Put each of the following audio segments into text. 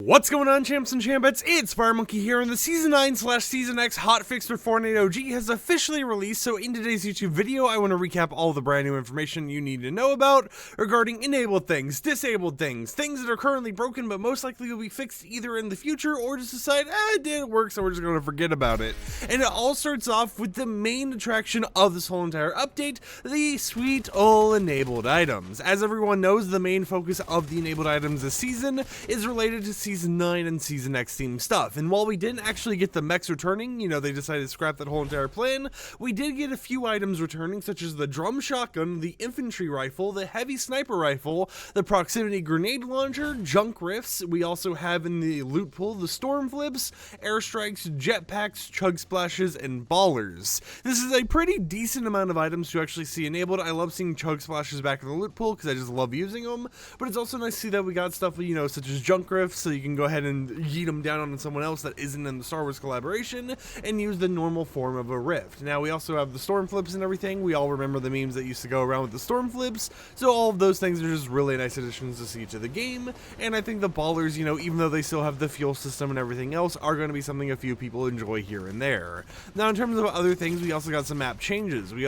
What's going on, champs and champettes? It's FireMonkey here, and the Season 9/Season X hotfix for Fortnite OG has officially released. So in today's YouTube video, I want to recap all the brand new information you need to know about regarding enabled things, disabled things, things that are currently broken but most likely will be fixed either in the future or just decide, it didn't work, so we're just going to forget about it. And it all starts off with the main attraction of this whole entire update, the sweet ol' enabled items. As everyone knows, the main focus of the enabled items this season is related to Season 9 and Season X themed stuff. And while we didn't actually get the mechs returning, they decided to scrap that whole entire plan, we did get a few items returning, such as the drum shotgun, the infantry rifle, the heavy sniper rifle, the proximity grenade launcher, junk rifts. We also have in the loot pool the storm flips, airstrikes, jetpacks, chug splashes, and ballers. This is a pretty decent amount of items to actually see enabled. I love seeing chug splashes back in the loot pool because I just love using them, but it's also nice to see that we got stuff, such as junk rifts, so you can go ahead and yeet them down on someone else that isn't in the Star Wars collaboration and use the normal form of a rift. Now we also have the storm flips and everything. We all remember the memes that used to go around with the storm flips, so all of those things are just really nice additions to see to the game. And I think the ballers, even though they still have the fuel system and everything else, are going to be something a few people enjoy here and there. Now in terms of other things, we also got some map changes. We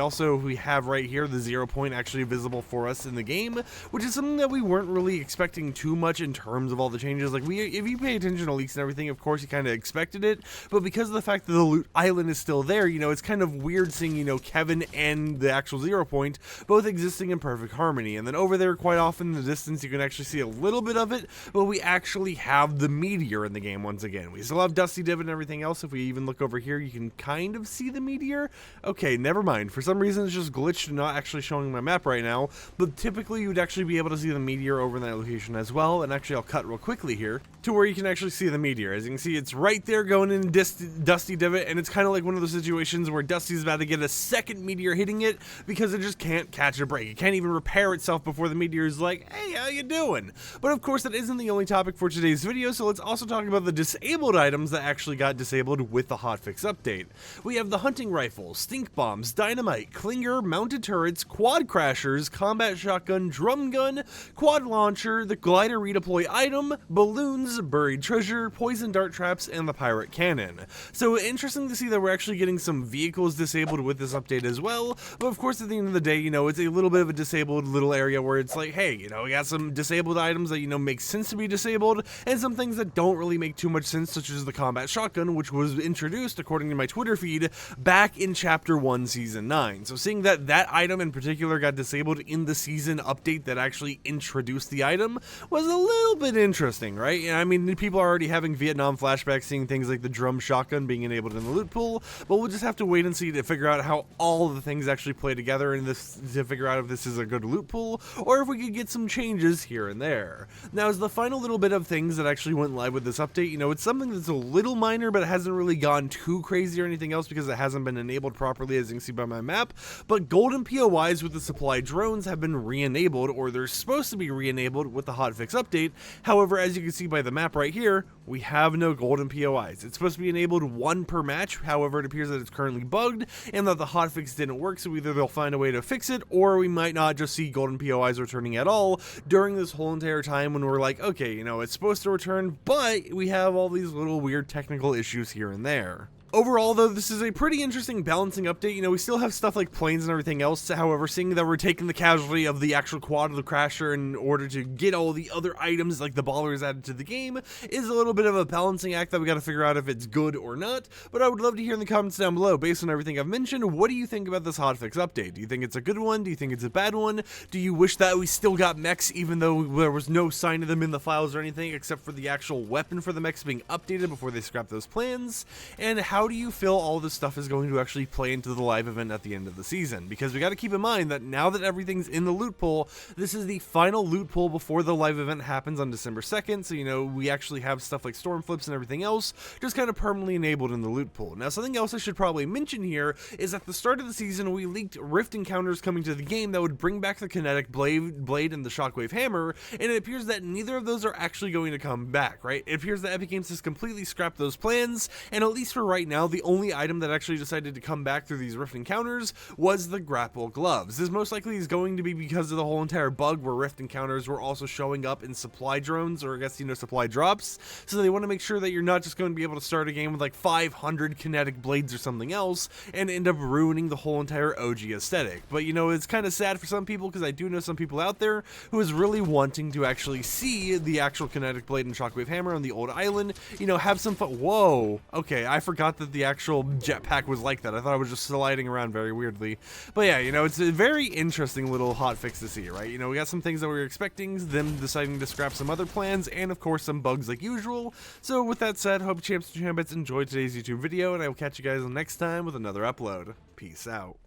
have right here the 0 point actually visible for us in the game, which is something that we weren't really expecting too much in terms of all the changes. Like, if you pay attention to leaks and everything, of course you kind of expected it, but because of the fact that the loot island is still there, it's kind of weird seeing, Kevin and the actual 0 point both existing in perfect harmony. And then over there, quite often in the distance, you can actually see a little bit of it, but we actually have the meteor in the game once again. We still have Dusty Divot and everything else. If we even look over here, you can kind of see the meteor. Okay, never mind. For some reason, it's just glitched and not actually showing my map right now, but typically you would actually be able to see the meteor over in that location as well. And actually, I'll cut real quickly here to where you can actually see the meteor. As you can see, it's right there going in Dusty Divot, and it's kind of like one of those situations where Dusty's about to get a second meteor hitting it because it just can't catch a break. It can't even repair itself before the meteor is like, hey, how you doing? But of course, that isn't the only topic for today's video, so let's also talk about the disabled items that actually got disabled with the hotfix update. We have the hunting rifle, stink bombs, dynamite, clinger, mounted turrets, quad crashers, combat shotgun, drum gun, quad launcher, the glider redeploy item, balloons, buried treasure, poison dart traps, and the pirate cannon. So interesting to see that we're actually getting some vehicles disabled with this update as well, but of course at the end of the day, it's a little bit of a disabled little area where it's like, hey, we got some disabled items that, make sense to be disabled, and some things that don't really make too much sense, such as the combat shotgun, which was introduced, according to my Twitter feed, back in Chapter 1, Season 9. So seeing that that item in particular got disabled in the season update that actually introduced the item was a little bit interesting, right? I mean, people are already having Vietnam flashbacks, seeing things like the drum shotgun being enabled in the loot pool, but we'll just have to wait and see to figure out how all of the things actually play together in this, to figure out if this is a good loot pool, or if we could get some changes here and there. Now, as the final little bit of things that actually went live with this update, it's something that's a little minor, but it hasn't really gone too crazy or anything else because it hasn't been enabled properly, as you can see by my map, but golden POIs with the supply drones have been re-enabled, or they're supposed to be re-enabled with the hotfix update. However, as you can see by the map right here, we have no golden POIs. It's supposed to be enabled 1 per match. However, it appears that it's currently bugged and that the hotfix didn't work, so either they'll find a way to fix it, or we might not just see golden POIs returning at all during this whole entire time when we're like, okay, it's supposed to return, but we have all these little weird technical issues here and there. Overall, though, this is a pretty interesting balancing update. We still have stuff like planes and everything else. However, seeing that we're taking the casualty of the actual quad of the crasher in order to get all the other items like the ballers added to the game is a little bit of a balancing act that we got to figure out if it's good or not. But I would love to hear in the comments down below, based on everything I've mentioned, what do you think about this hotfix update? Do you think it's a good one? Do you think it's a bad one? Do you wish that we still got mechs even though there was no sign of them in the files or anything except for the actual weapon for the mechs being updated before they scrapped those plans? And how do you feel all this stuff is going to actually play into the live event at the end of the season? Because we got to keep in mind that now that everything's in the loot pool, this is the final loot pool before the live event happens on December 2nd, so we actually have stuff like storm flips and everything else just kind of permanently enabled in the loot pool. Now, something else I should probably mention here is at the start of the season, we leaked rift encounters coming to the game that would bring back the kinetic blade and the shockwave hammer, and it appears that neither of those are actually going to come back, right? It appears that Epic Games has completely scrapped those plans, and at least for right now, the only item that actually decided to come back through these Rift encounters was the grapple gloves. This most likely is going to be because of the whole entire bug where Rift encounters were also showing up in supply drones, or I guess, supply drops. So they want to make sure that you're not just going to be able to start a game with like 500 kinetic blades or something else and end up ruining the whole entire OG aesthetic. But it's kind of sad for some people, because I do know some people out there who is really wanting to actually see the actual kinetic blade and shockwave hammer on the old island, have some fun. Whoa, okay, I forgot that the actual jetpack was like that. I thought I was just sliding around very weirdly. But yeah, it's a very interesting little hotfix to see, right? We got some things that we were expecting, them deciding to scrap some other plans, and of course some bugs like usual. So with that said, hope champs and champions enjoyed today's YouTube video, and I will catch you guys next time with another upload. Peace out.